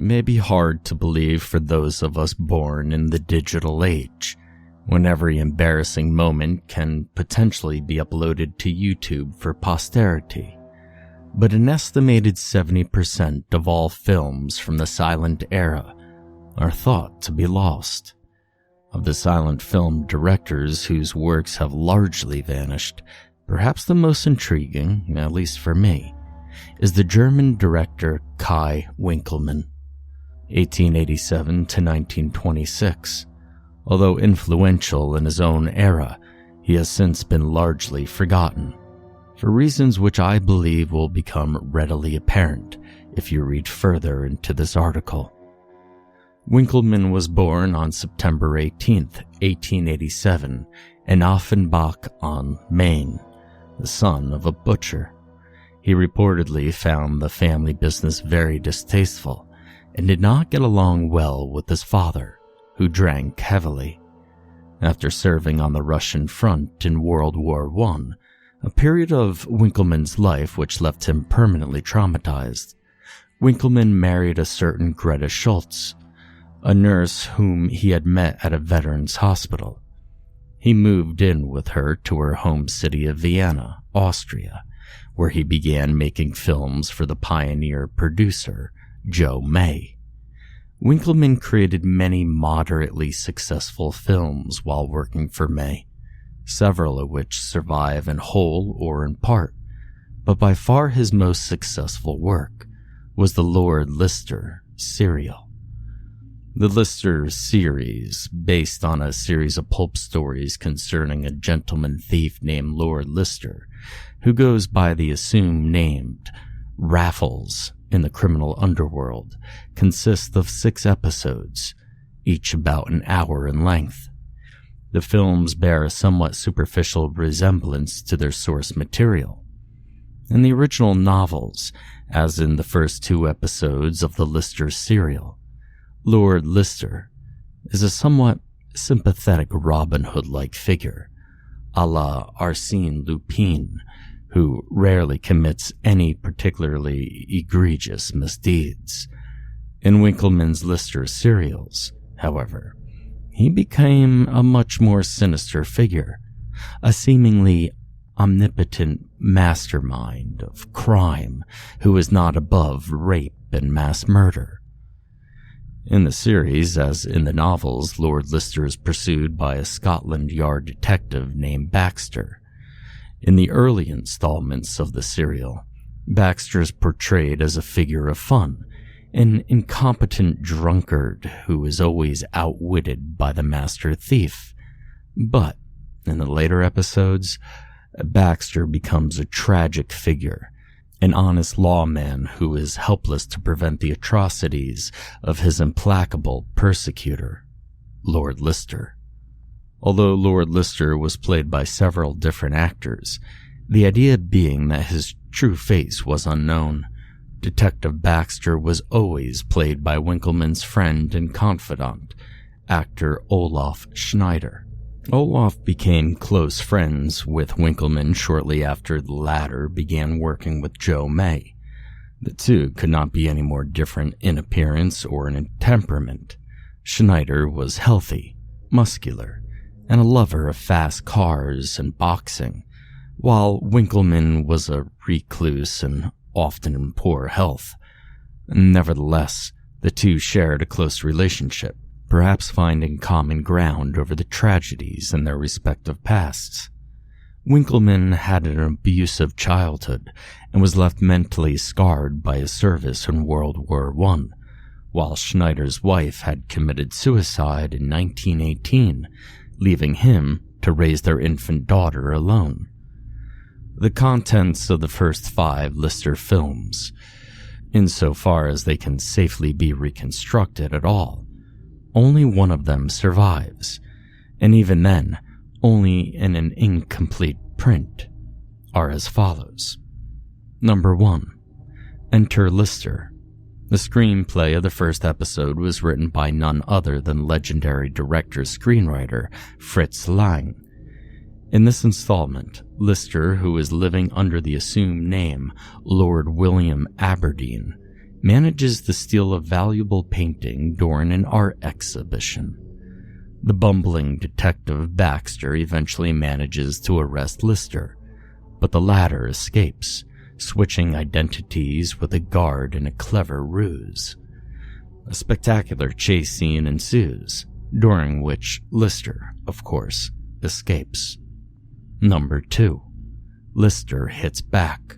It may be hard to believe for those of us born in the digital age, when every embarrassing moment can potentially be uploaded to YouTube for posterity. But an estimated 70% of all films from the silent era are thought to be lost. Of the silent film directors whose works have largely vanished, perhaps the most intriguing, at least for me, is the German director Kai Winkelmann, 1887 to 1926. Although influential in his own era, he has since been largely forgotten, for reasons which I believe will become readily apparent if you read further into this article. Winkelmann was born on September 18, 1887, in Offenbach on Maine, the son of a butcher. He reportedly found the family business very distasteful and did not get along well with his father, who drank heavily. After serving on the Russian front in World War I, a period of Winkelmann's life which left him permanently traumatized, Winkelmann married a certain Greta Schultz, a nurse whom he had met at a veterans hospital. He moved in with her to her home city of Vienna, Austria, where he began making films for the pioneer producer, Joe May. Winkelmann created many moderately successful films while working for May, several of which survive in whole or in part, but by far his most successful work was the Lord Lister serial. The Lister series, based on a series of pulp stories concerning a gentleman thief named Lord Lister, who goes by the assumed name Raffles in the criminal underworld, consists of 6 episodes, each about an hour in length. The films bear a somewhat superficial resemblance to their source material. In the original novels, as in the first 2 episodes of the Lister serial, Lord Lister is a somewhat sympathetic Robin Hood-like figure, a la Arsène Lupin, who rarely commits any particularly egregious misdeeds. In Winkelmann's Lister serials, however, he became a much more sinister figure, a seemingly omnipotent mastermind of crime who is not above rape and mass murder. In the series, as in the novels, Lord Lister is pursued by a Scotland Yard detective named Baxter. In the early installments of the serial, Baxter is portrayed as a figure of fun, an incompetent drunkard who is always outwitted by the master thief. But in the later episodes, Baxter becomes a tragic figure, an honest lawman who is helpless to prevent the atrocities of his implacable persecutor, Lord Lister. Although Lord Lister was played by several different actors, the idea being that his true face was unknown, Detective Baxter was always played by Winkelmann's friend and confidant, actor Olaf Schneider. Olaf became close friends with Winkelmann shortly after the latter began working with Joe May. The two could not be any more different in appearance or in temperament. Schneider was healthy, muscular, and a lover of fast cars and boxing, while Winkelmann was a recluse and often in poor health. Nevertheless, the two shared a close relationship, perhaps finding common ground over the tragedies in their respective pasts. Winkelmann had an abusive childhood and was left mentally scarred by his service in World War I, while Schneider's wife had committed suicide in 1918, leaving him to raise their infant daughter alone. The contents of the first 5 Lister films, insofar as they can safely be reconstructed at all, only one of them survives, and even then, only in an incomplete print, are as follows. Number 1. Enter Lister. The screenplay of the first episode was written by none other than legendary director-screenwriter Fritz Lang. In this installment, Lister, who is living under the assumed name Lord William Aberdeen, manages to steal a valuable painting during an art exhibition. The bumbling detective Baxter eventually manages to arrest Lister, but the latter escapes, switching identities with a guard in a clever ruse. A spectacular chase scene ensues, during which Lister, of course, escapes. Number 2. Lister hits back.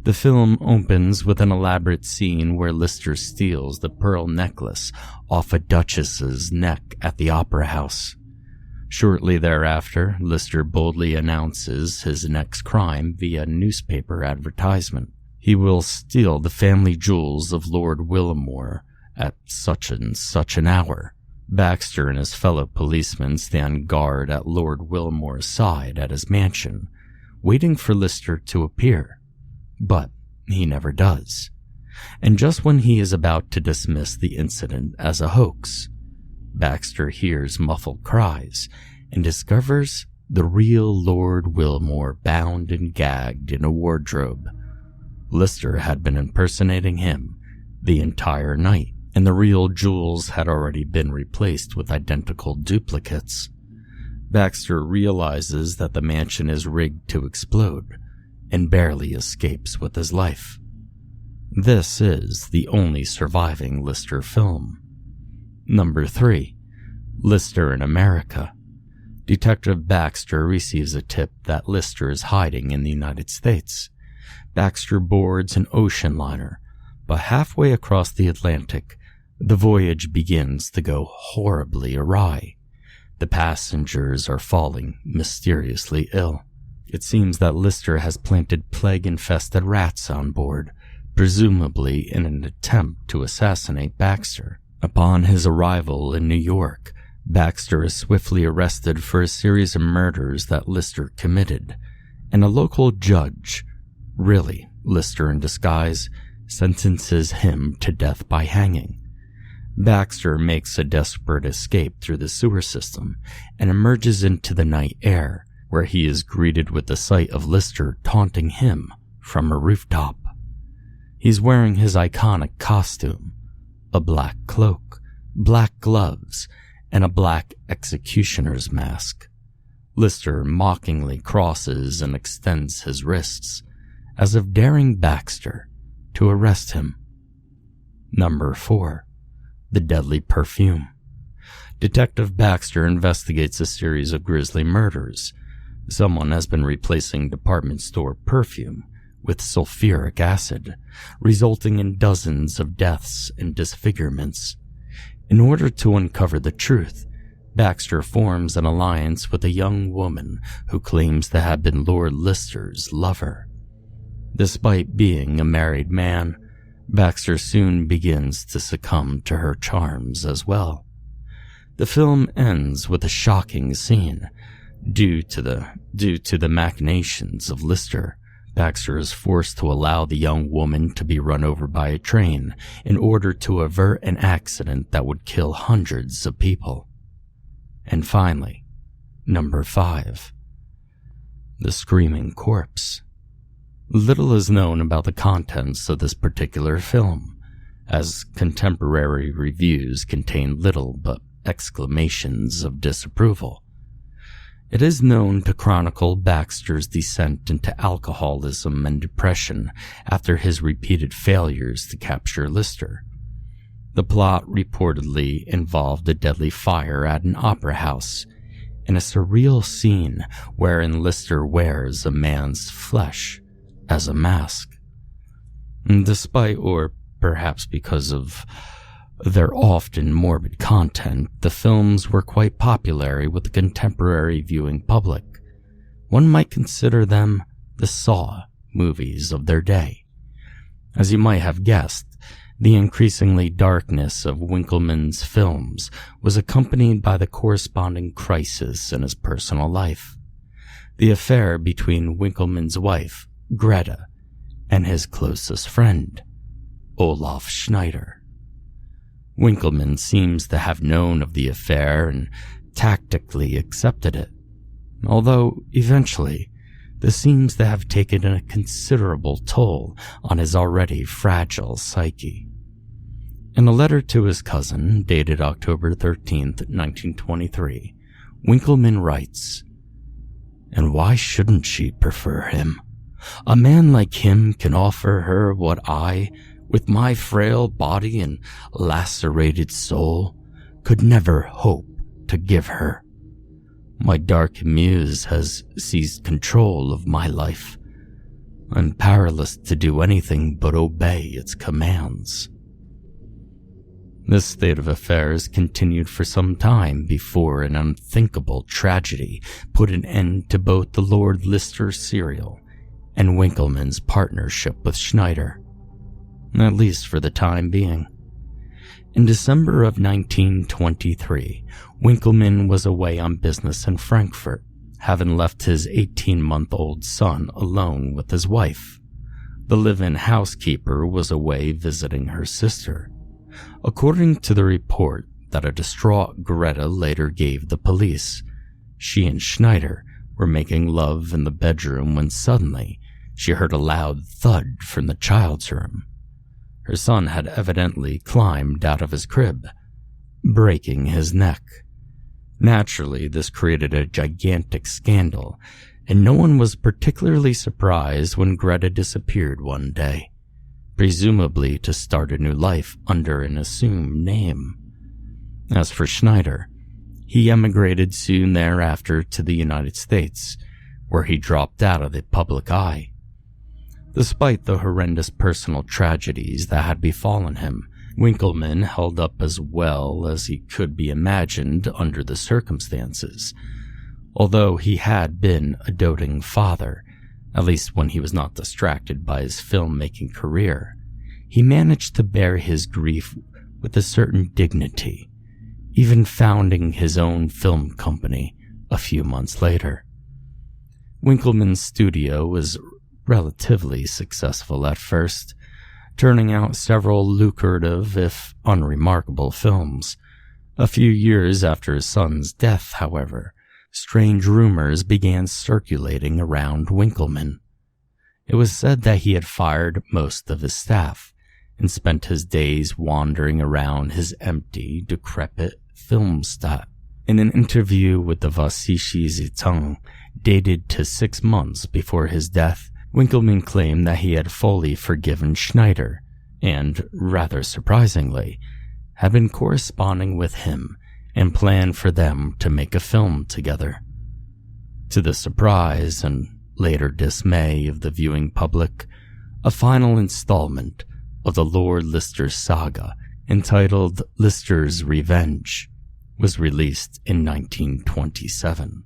The film opens with an elaborate scene where Lister steals the pearl necklace off a duchess's neck at the opera house. Shortly thereafter, Lister boldly announces his next crime via newspaper advertisement. He will steal the family jewels of Lord Willamore at such and such an hour. Baxter and his fellow policemen stand guard at Lord Willamore's side at his mansion, waiting for Lister to appear. But he never does. And just when he is about to dismiss the incident as a hoax, Baxter hears muffled cries and discovers the real Lord Willamore bound and gagged in a wardrobe. Lister had been impersonating him the entire night, and the real jewels had already been replaced with identical duplicates. Baxter realizes that the mansion is rigged to explode, and barely escapes with his life. This is the only surviving Lister film. Number 3. Lister in America. Detective Baxter receives a tip that Lister is hiding in the United States. Baxter boards an ocean liner, but halfway across the Atlantic, the voyage begins to go horribly awry. The passengers are falling mysteriously ill. It seems that Lister has planted plague-infested rats on board, presumably in an attempt to assassinate Baxter. Upon his arrival in New York, Baxter is swiftly arrested for a series of murders that Lister committed, and a local judge, really Lister in disguise, sentences him to death by hanging. Baxter makes a desperate escape through the sewer system and emerges into the night air, where he is greeted with the sight of Lister taunting him from a rooftop. He's wearing his iconic costume, a black cloak, black gloves, and a black executioner's mask. Lister mockingly crosses and extends his wrists, as if daring Baxter to arrest him. Number 4. The Deadly Perfume. Detective Baxter investigates a series of grisly murders. Someone has been replacing department store perfume with sulfuric acid, resulting in dozens of deaths and disfigurements. In order to uncover the truth, Baxter forms an alliance with a young woman who claims to have been Lord Lister's lover. Despite being a married man, Baxter soon begins to succumb to her charms as well. The film ends with a shocking scene. Due to the machinations of Lister, Baxter is forced to allow the young woman to be run over by a train in order to avert an accident that would kill hundreds of people. And finally, number 5. The Screaming Corpse. Little is known about the contents of this particular film, as contemporary reviews contain little but exclamations of disapproval. It is known to chronicle Baxter's descent into alcoholism and depression after his repeated failures to capture Lister. The plot reportedly involved a deadly fire at an opera house and a surreal scene wherein Lister wears a man's flesh as a mask. Despite, or perhaps because of their often morbid content, the films were quite popular with the contemporary viewing public. One might consider them the Saw movies of their day. As you might have guessed, the increasingly darkness of Winkleman's films was accompanied by the corresponding crisis in his personal life. The affair between Winkleman's wife, Greta, and his closest friend, Olaf Schneider. Winkleman seems to have known of the affair and tactically accepted it, although eventually This seems to have taken a considerable toll on his already fragile psyche. In a letter to his cousin, dated October 13th, 1923, Winkleman writes, "And why shouldn't she prefer him? A man like him can offer her what I, with my frail body and lacerated soul, could never hope to give her. My dark muse has seized control of my life. I'm powerless to do anything but obey its commands." This state of affairs continued for some time before an unthinkable tragedy put an end to both the Lord Lister serial and Winkleman's partnership with Schneider, at least for the time being. In December of 1923, Winkleman was away on business in Frankfurt, having left his 18-month-old son alone with his wife. The live-in housekeeper was away visiting her sister. According to the report that a distraught Greta later gave the police, she and Schneider were making love in the bedroom when suddenly she heard a loud thud from the child's room. Her son had evidently climbed out of his crib, breaking his neck. Naturally, this created a gigantic scandal, and no one was particularly surprised when Greta disappeared one day, presumably to start a new life under an assumed name. As for Schneider, he emigrated soon thereafter to the United States, where he dropped out of the public eye. Despite the horrendous personal tragedies that had befallen him, Winkleman held up as well as he could be imagined under the circumstances. Although he had been a doting father, at least when he was not distracted by his filmmaking career, he managed to bear his grief with a certain dignity, even founding his own film company a few months later. Winkleman's studio was relatively successful at first, turning out several lucrative, if unremarkable, films. A few years after his son's death, however, strange rumors began circulating around Winkleman. It was said that he had fired most of his staff and spent his days wandering around his empty, decrepit film set. In an interview with the Valiant Zeitung, dated to 6 months before his death, Winkleman claimed that he had fully forgiven Schneider and, rather surprisingly, had been corresponding with him and planned for them to make a film together. To the surprise and later dismay of the viewing public, a final installment of the Lord Lister saga, entitled Lister's Revenge, was released in 1927.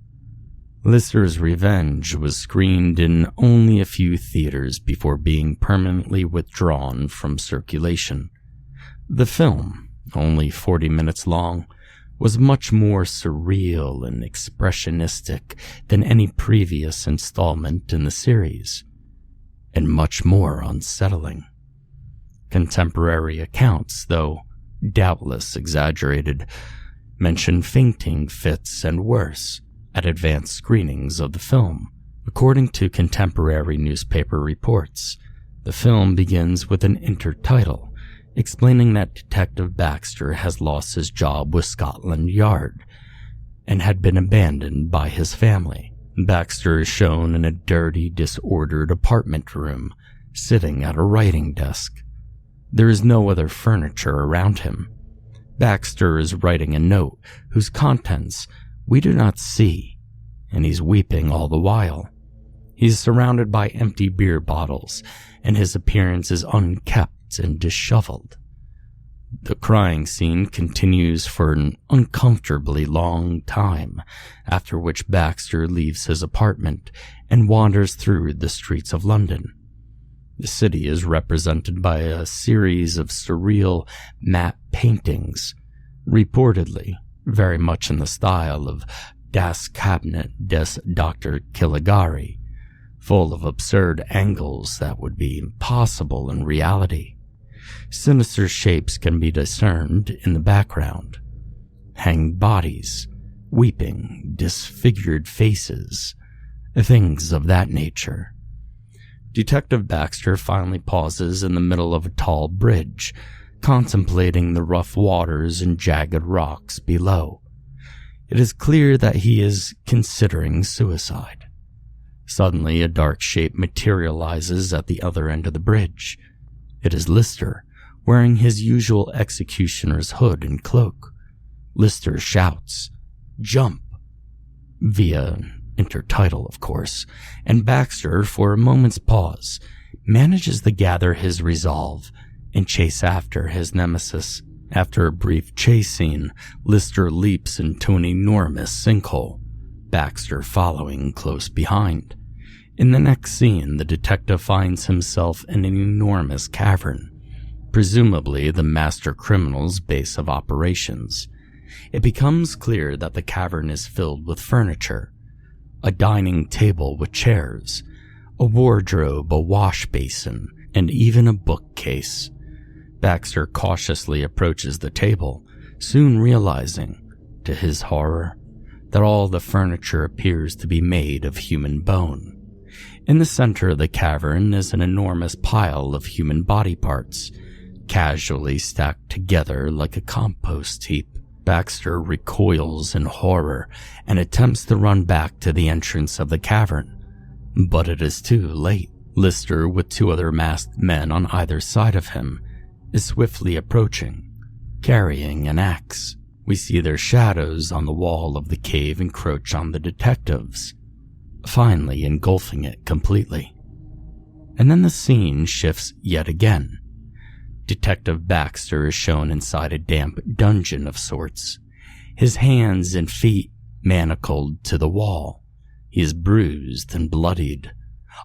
Lister's Revenge was screened in only a few theaters before being permanently withdrawn from circulation. The film, only 40 minutes long, was much more surreal and expressionistic than any previous installment in the series, and much more unsettling. Contemporary accounts, though doubtless exaggerated, mention fainting fits and worse at advanced screenings of the film. According to contemporary newspaper reports, the film begins with an intertitle explaining that Detective Baxter has lost his job with Scotland Yard and had been abandoned by his family. Baxter is shown in a dirty, disordered apartment room, sitting at a writing desk. There is no other furniture around him. Baxter is writing a note whose contents we do not see, and he's weeping all the while. He's surrounded by empty beer bottles, and his appearance is unkempt and disheveled. The crying scene continues for an uncomfortably long time, after which Baxter leaves his apartment and wanders through the streets of London. The city is represented by a series of surreal matte paintings, reportedly very much in the style of Das Cabinet des Dr. Caligari, full of absurd angles that would be impossible in reality. Sinister shapes can be discerned in the background. Hanged bodies, weeping, disfigured faces, things of that nature. Detective Baxter finally pauses in the middle of a tall bridge, contemplating the rough waters and jagged rocks below. It is clear that he is considering suicide. Suddenly, a dark shape materializes at the other end of the bridge. It is Lister, wearing his usual executioner's hood and cloak. Lister shouts, "Jump!" via intertitle, of course, and Baxter, for a moment's pause, manages to gather his resolve and chase after his nemesis. After a brief chase scene, Lister leaps into an enormous sinkhole, Baxter following close behind. In the next scene, the detective finds himself in an enormous cavern, presumably the master criminal's base of operations. It becomes clear that the cavern is filled with furniture: a dining table with chairs, a wardrobe, a wash basin, and even a bookcase. Baxter cautiously approaches the table, soon realizing, to his horror, that all the furniture appears to be made of human bone. In the center of the cavern is an enormous pile of human body parts, casually stacked together like a compost heap. Baxter recoils in horror and attempts to run back to the entrance of the cavern, but it is too late. Lister, with two other masked men on either side of him, is swiftly approaching, carrying an axe. We see their shadows on the wall of the cave encroach on the detectives, finally engulfing it completely. And then the scene shifts yet again. Detective Baxter is shown inside a damp dungeon of sorts, his hands and feet manacled to the wall. He is bruised and bloodied.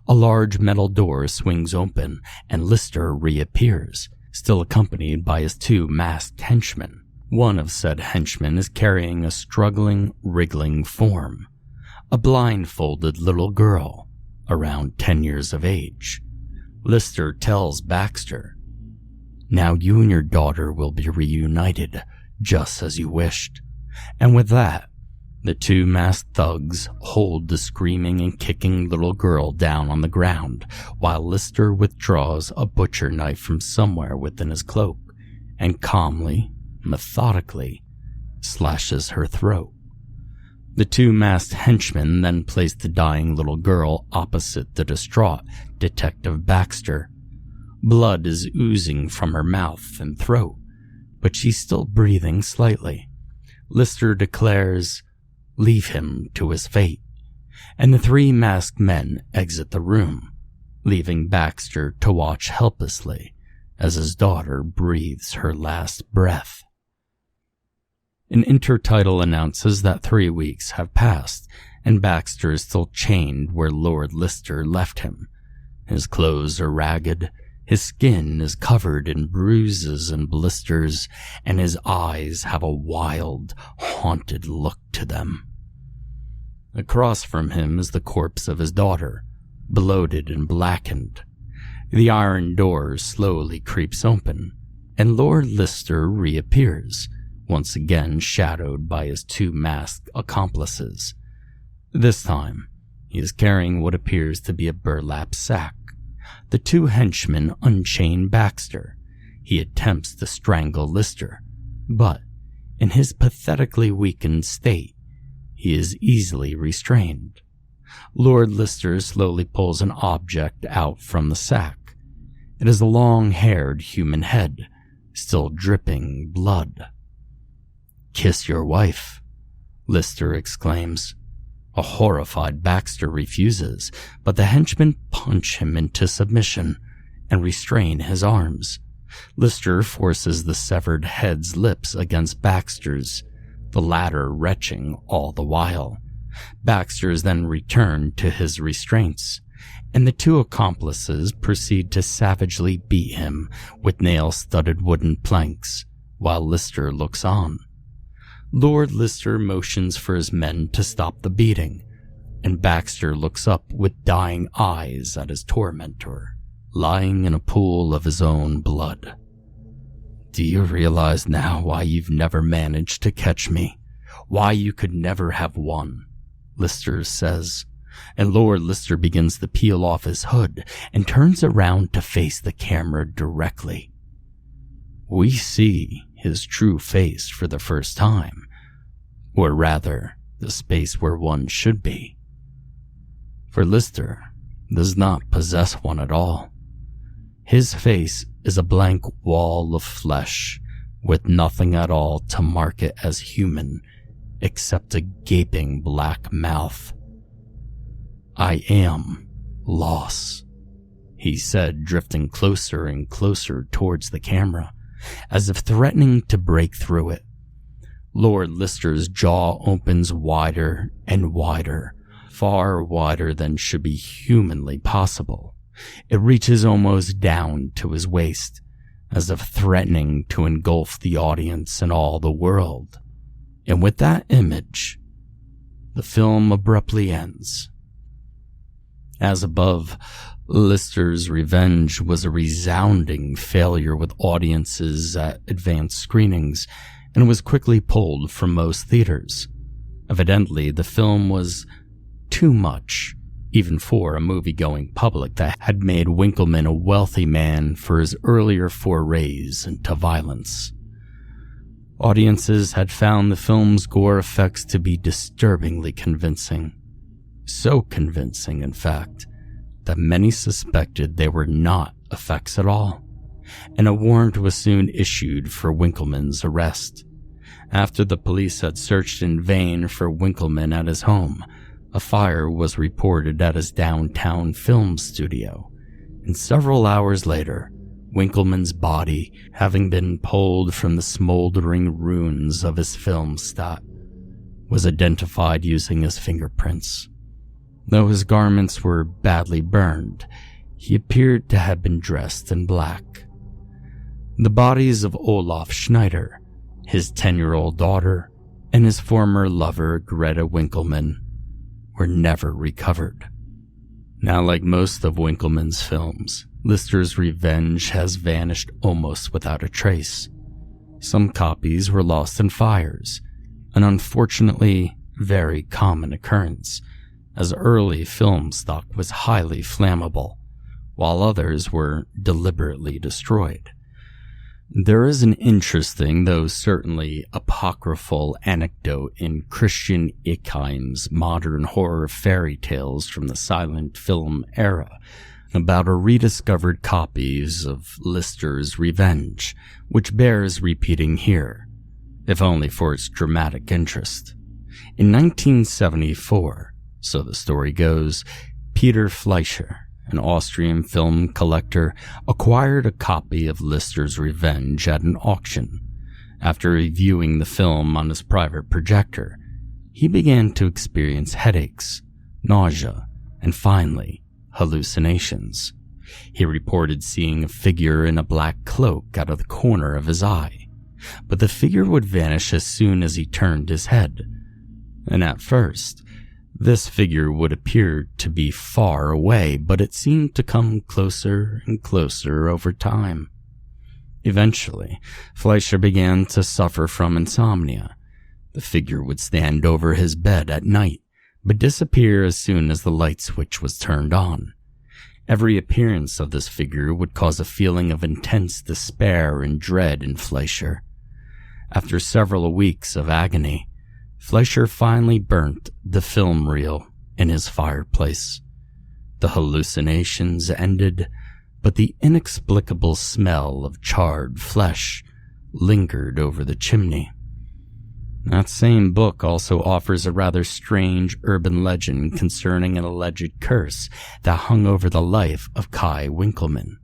A large metal door swings open and Lister reappears, still accompanied by his two masked henchmen. One of said henchmen is carrying a struggling, wriggling form, a blindfolded little girl, around 10 years of age. Lister tells Baxter, "Now you and your daughter will be reunited, just as you wished." And with that, the two masked thugs hold the screaming and kicking little girl down on the ground, while Lister withdraws a butcher knife from somewhere within his cloak and calmly, methodically, slashes her throat. The two masked henchmen then place the dying little girl opposite the distraught Detective Baxter. Blood is oozing from her mouth and throat, but she's still breathing slightly. Lister declares, "Leave him to his fate," and the three masked men exit the room, leaving Baxter to watch helplessly as his daughter breathes her last breath. An intertitle announces that 3 weeks have passed, and Baxter is still chained where Lord Lister left him. His clothes are ragged, his skin is covered in bruises and blisters, and his eyes have a wild, haunted look to them. Across from him is the corpse of his daughter, bloated and blackened. The iron door slowly creeps open, and Lord Lister reappears, once again shadowed by his two masked accomplices. This time, he is carrying what appears to be a burlap sack. The two henchmen unchain Baxter. He attempts to strangle Lister, but, in his pathetically weakened state, he is easily restrained. Lord Lister slowly pulls an object out from the sack. It is a long-haired human head, still dripping blood. "Kiss your wife," Lister exclaims. A horrified Baxter refuses, but the henchmen punch him into submission and restrain his arms. Lister forces the severed head's lips against Baxter's, the latter retching all the while. Baxter is then returned to his restraints, and the two accomplices proceed to savagely beat him with nail-studded wooden planks, while Lister looks on. Lord Lister motions for his men to stop the beating, and Baxter looks up with dying eyes at his tormentor, lying in a pool of his own blood. "Do you realize now why you've never managed to catch me? Why you could never have won?" Lister says. and Lord Lister begins to peel off his hood and turns around to face the camera directly. We see his true face for the first time, or rather, the space where one should be. For Lister does not possess one at all. His face is a blank wall of flesh with nothing at all to mark it as human except a gaping black mouth. "I am lost," he said, drifting closer and closer towards the camera, as if threatening to break through it. Lord Lister's jaw opens wider and wider, far wider than should be humanly possible. It reaches almost down to his waist, as if threatening to engulf the audience and all the world. And with that image, the film abruptly ends. As above, Lister's Revenge was a resounding failure with audiences at advanced screenings, and was quickly pulled from most theaters. Evidently, the film was too much, even for a movie-going public that had made Winkleman a wealthy man for his earlier forays into violence. Audiences had found the film's gore effects to be disturbingly convincing. So convincing, in fact, that many suspected they were not effects at all, and a warrant was soon issued for Winkleman's arrest. After the police had searched in vain for Winkleman at his home, a fire was reported at his downtown film studio, and several hours later, Winkleman's body, having been pulled from the smoldering ruins of his film stock, was identified using his fingerprints. Though his garments were badly burned, he appeared to have been dressed in black. The bodies of Olaf Schneider, his 10-year-old daughter, and his former lover Greta Winkleman were never recovered. Now, like most of Winkleman's films, Lister's Revenge has vanished almost without a trace. Some copies were lost in fires, an unfortunately very common occurrence, as early film stock was highly flammable, while others were deliberately destroyed. There is an interesting, though certainly apocryphal, anecdote in Christian Ickheim's modern horror fairy tales from the silent film era about a rediscovered copies of Lister's Revenge, which bears repeating here, if only for its dramatic interest. In 1974, so the story goes, Peter Fleischer, an Austrian film collector, acquired a copy of Lister's Revenge at an auction. After reviewing the film on his private projector, he began to experience headaches, nausea, and finally, hallucinations. He reported seeing a figure in a black cloak out of the corner of his eye, but the figure would vanish as soon as he turned his head. And at first, this figure would appear to be far away, but it seemed to come closer and closer over time. Eventually, Fleischer began to suffer from insomnia. The figure would stand over his bed at night, but disappear as soon as the light switch was turned on. Every appearance of this figure would cause a feeling of intense despair and dread in Fleischer. After several weeks of agony, Fleischer finally burnt the film reel in his fireplace. The hallucinations ended, but the inexplicable smell of charred flesh lingered over the chimney. That same book also offers a rather strange urban legend concerning an alleged curse that hung over the life of Kai Winkleman.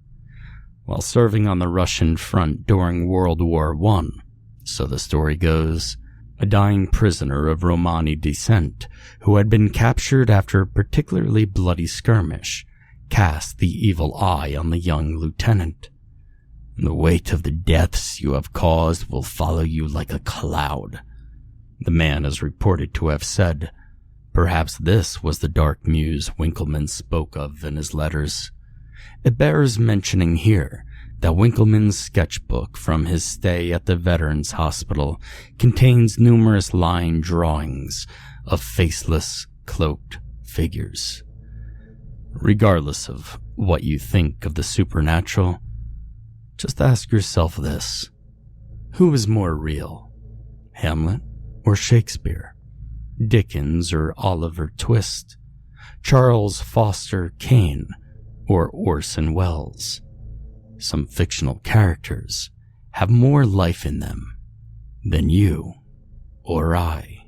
While serving on the Russian front during World War I, so the story goes, a dying prisoner of Romani descent who had been captured after a particularly bloody skirmish cast the evil eye on the young lieutenant. "The weight of the deaths you have caused will follow you like a cloud," the man is reported to have said. Perhaps this was the dark muse Winkleman spoke of in his letters. It bears mentioning here that Winkleman's sketchbook from his stay at the Veterans Hospital contains numerous line drawings of faceless, cloaked figures. Regardless of what you think of the supernatural, just ask yourself this: who is more real, Hamlet or Shakespeare, Dickens or Oliver Twist, Charles Foster Kane or Orson Welles? Some fictional characters have more life in them than you or I.